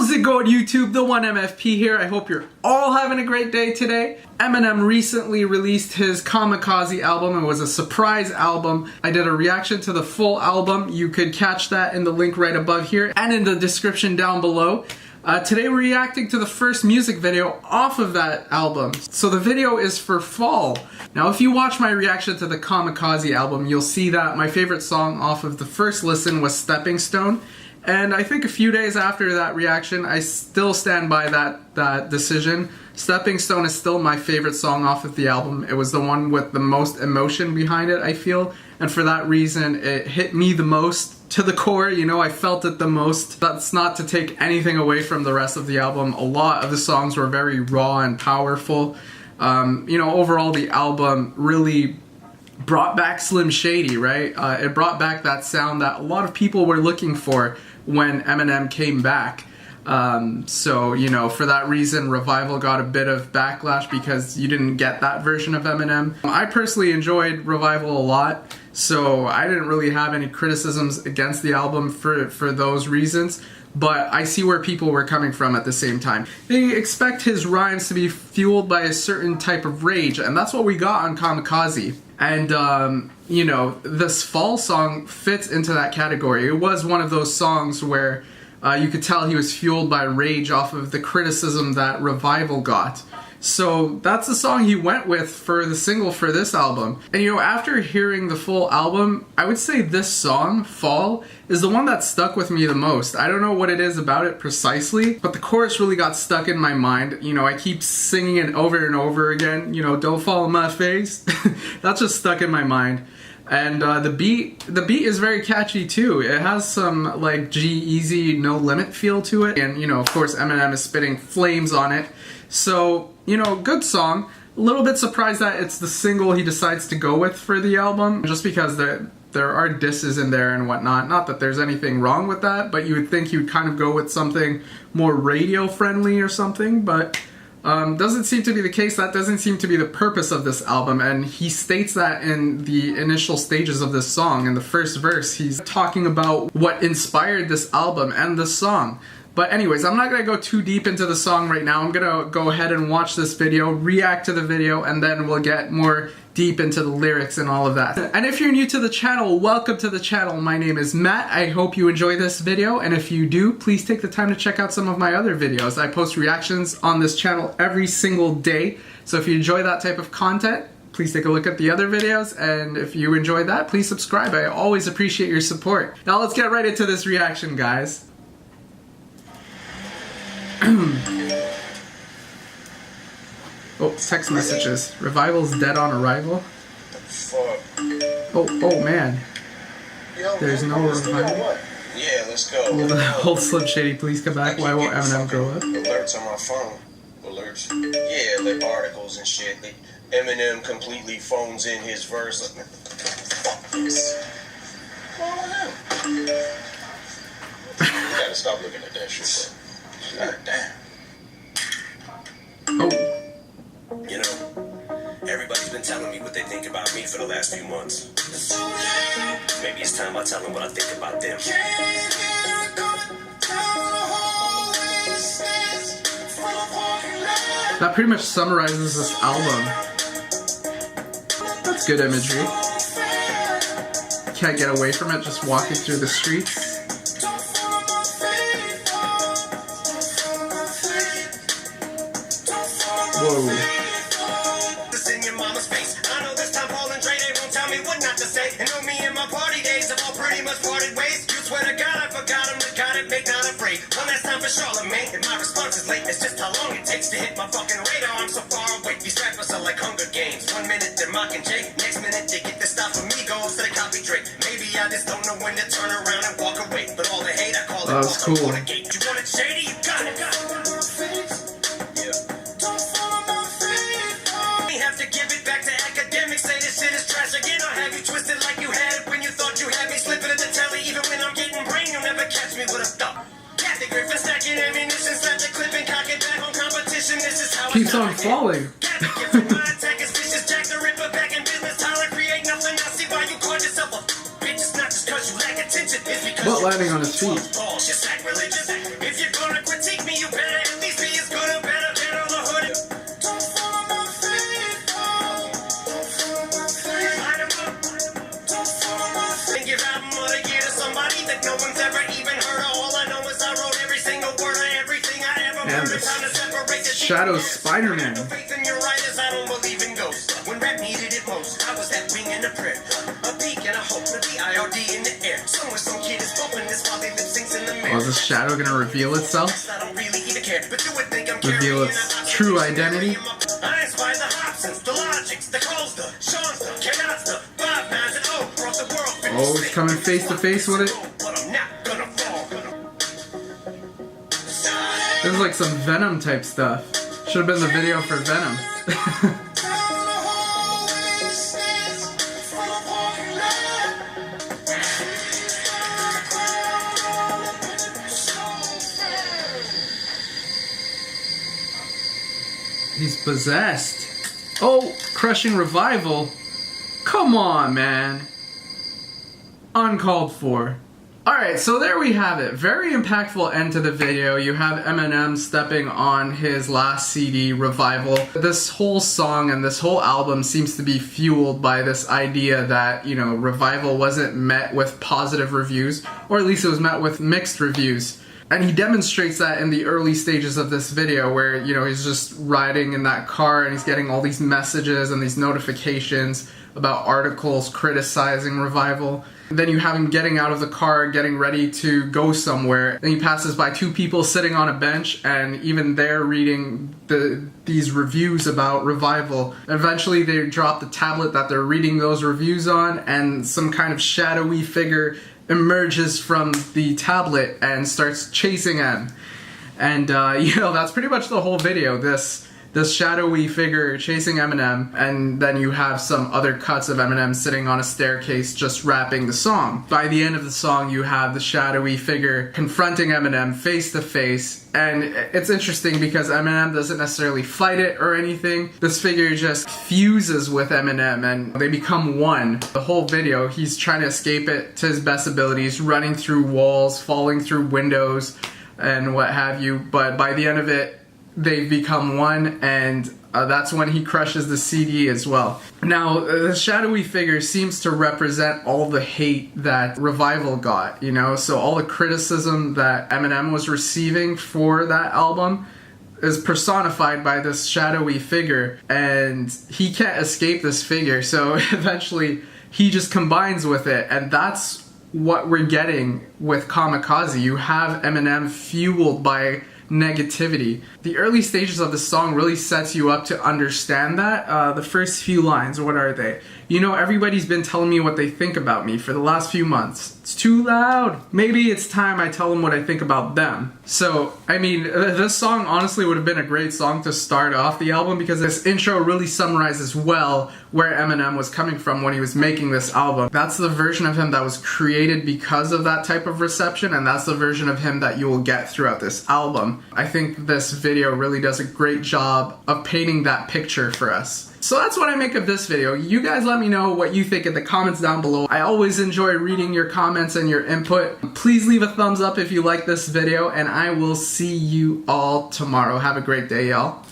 How's it going, YouTube? The One MFP here. I hope you're all having a great day today. Eminem recently released his Kamikaze album. It was a surprise album. I did a reaction to the full album. You could catch that in the link right above here and in the description down below. Today we're reacting to the first music video off of that album. So the video is for Fall. Now if you watch my reaction to the Kamikaze album, you'll see that my favorite song off of the first listen was Stepping Stone. And I think a few days after that reaction, I still stand by that decision. Stepping Stone is still my favorite song off of the album. It was the one with the most emotion behind it, I feel. And for that reason, it hit me the most to the core. You know, I felt it the most. That's not to take anything away from the rest of the album. A lot of the songs were very raw and powerful. You know, overall the album really brought back Slim Shady, right? It brought back that sound that a lot of people were looking for when Eminem came back. So, you know, for that reason, Revival got a bit of backlash because you didn't get that version of Eminem. I personally enjoyed Revival a lot, so I didn't really have any criticisms against the album for those reasons. But I see where people were coming from at the same time. They expect his rhymes to be fueled by a certain type of rage, and that's what we got on Kamikaze. And, you know, this Fall song fits into that category. It was one of those songs where you could tell he was fueled by rage off of the criticism that Revival got. So that's the song he went with for the single for this album. And you know, after hearing the full album, I would say this song, Fall, is the one that stuck with me the most. I don't know what it is about it precisely, but the chorus really got stuck in my mind. You know, I keep singing it over and over again, you know, don't fall on my face. That's just stuck in my mind. And the beat is very catchy too. It has some like G-Eazy No Limit feel to it. And you know, of course, Eminem is spitting flames on it. So, you know, good song. A little bit surprised that it's the single he decides to go with for the album, just because there are disses in there and whatnot. Not that there's anything wrong with that, but you would think he would kind of go with something more radio friendly or something, but doesn't seem to be the case. That doesn't seem to be the purpose of this album, and he states that in the initial stages of this song. In the first verse, he's talking about what inspired this album and the song. But anyways, I'm not going to go too deep into the song right now. I'm going to go ahead and watch this video, react to the video, and then we'll get more deep into the lyrics and all of that. And if you're new to the channel, welcome to the channel. My name is Matt. I hope you enjoy this video, and if you do, please take the time to check out some of my other videos. I post reactions on this channel every single day, so if you enjoy that type of content, please take a look at the other videos, and if you enjoy that, please subscribe. I always appreciate your support. Now let's get right into this reaction, guys. Oh, text messages. Revival's dead on arrival. Oh man. There's no Revival. Yeah, let's go. Hold Slim Shady, please come back. Why won't Eminem grow up? Alerts on my phone. Alerts. Yeah, like articles and shit. Like Eminem completely phones in his verse. Like, fuck this. You gotta stop looking at that shit, bro. God damn. Oh. You know, everybody's been telling me what they think about me for the last few months. Maybe it's time I tell them what I think about them. That pretty much summarizes this album. That's good imagery. Can't get away from it just walking through the streets. Whoa. This in your mama's face. I know this time Paul and Dre, they won't tell me what not to say. And know me and my party days have all pretty much parted ways. You swear to God I forgot him, but got it, make not afraid. One last time for Charlemagne, and my response is late. It's just how long it takes to hit my fucking radar. I'm so far away. These rappers are like Hunger Games. 1 minute they're mocking Jay, next minute they get the stuff from me goes to the copy Drake. Maybe I just don't know when to turn around and walk away. But all the hate I call it that's cool. You want it shady? You got it. Twisted like you had it when you thought you had me slipping in the telly. Even when I'm getting brain, you'll never catch me with a thought. Kathy Griffin stacking ammunition, slap the clip and cock it back on competition. This is how keeps on falling. Kathy Griffin, my attack is vicious. Jack the Ripper back in business. Tyler create nothing. I see why you called yourself a bitch. It's not just cause you lack attention. It's because what landing on his feet? You're sacrilegious. If you're gonna critique man, this Shadow Spider-Man. Faith in your writers, I don't believe in ghosts. When rap needed it most, I was that wing in the prayer. A peak and a hope, the B-I-R-D in the air. Somewhere some kid is bumping this while they lip syncs in the mirror. Oh, is this shadow gonna reveal itself? I don't really even care, but you would think I'm Reveal its true identity? I inspired the Hobsons, the Logics, the Coles, the Sean's, the Chaos, the 5 9s, and O brought the world. Oh, he's coming face to face with it. But I'm not gonna fall. This is like some Venom type stuff. Should have been the video for Venom. He's possessed. Oh, crushing revival. Come on, man. Uncalled for. Alright, so there we have it. Very impactful end to the video. You have Eminem stepping on his last CD, Revival. This whole song and this whole album seems to be fueled by this idea that, you know, Revival wasn't met with positive reviews, or at least it was met with mixed reviews. And he demonstrates that in the early stages of this video where, you know, he's just riding in that car and he's getting all these messages and these notifications about articles criticizing Revival. Then you have him getting out of the car, getting ready to go somewhere. Then he passes by two people sitting on a bench, and even they're reading these reviews about Revival. Eventually they drop the tablet that they're reading those reviews on, and some kind of shadowy figure emerges from the tablet and starts chasing him. And you know, that's pretty much the whole video. This shadowy figure chasing Eminem, and then you have some other cuts of Eminem sitting on a staircase just rapping the song. By the end of the song, you have the shadowy figure confronting Eminem face to face, and it's interesting because Eminem doesn't necessarily fight it or anything. This figure just fuses with Eminem and they become one. The whole video, he's trying to escape it to his best abilities, running through walls, falling through windows, and what have you, but by the end of it, they've become one, and that's when he crushes the CD as well. Now, the shadowy figure seems to represent all the hate that Revival got, you know, so all the criticism that Eminem was receiving for that album is personified by this shadowy figure, and he can't escape this figure, so eventually he just combines with it, and that's what we're getting with Kamikaze. You have Eminem fueled by negativity. The early stages of the song really sets you up to understand that. The first few lines, what are they? You know, everybody's been telling me what they think about me for the last few months. It's too loud. Maybe it's time I tell them what I think about them. So, I mean, this song honestly would have been a great song to start off the album because this intro really summarizes well where Eminem was coming from when he was making this album. That's the version of him that was created because of that type of reception, and that's the version of him that you will get throughout this album. I think this video really does a great job of painting that picture for us. So that's what I make of this video. You guys let me know what you think in the comments down below. I always enjoy reading your comments and your input. Please leave a thumbs up if you like this video, and I will see you all tomorrow. Have a great day, y'all.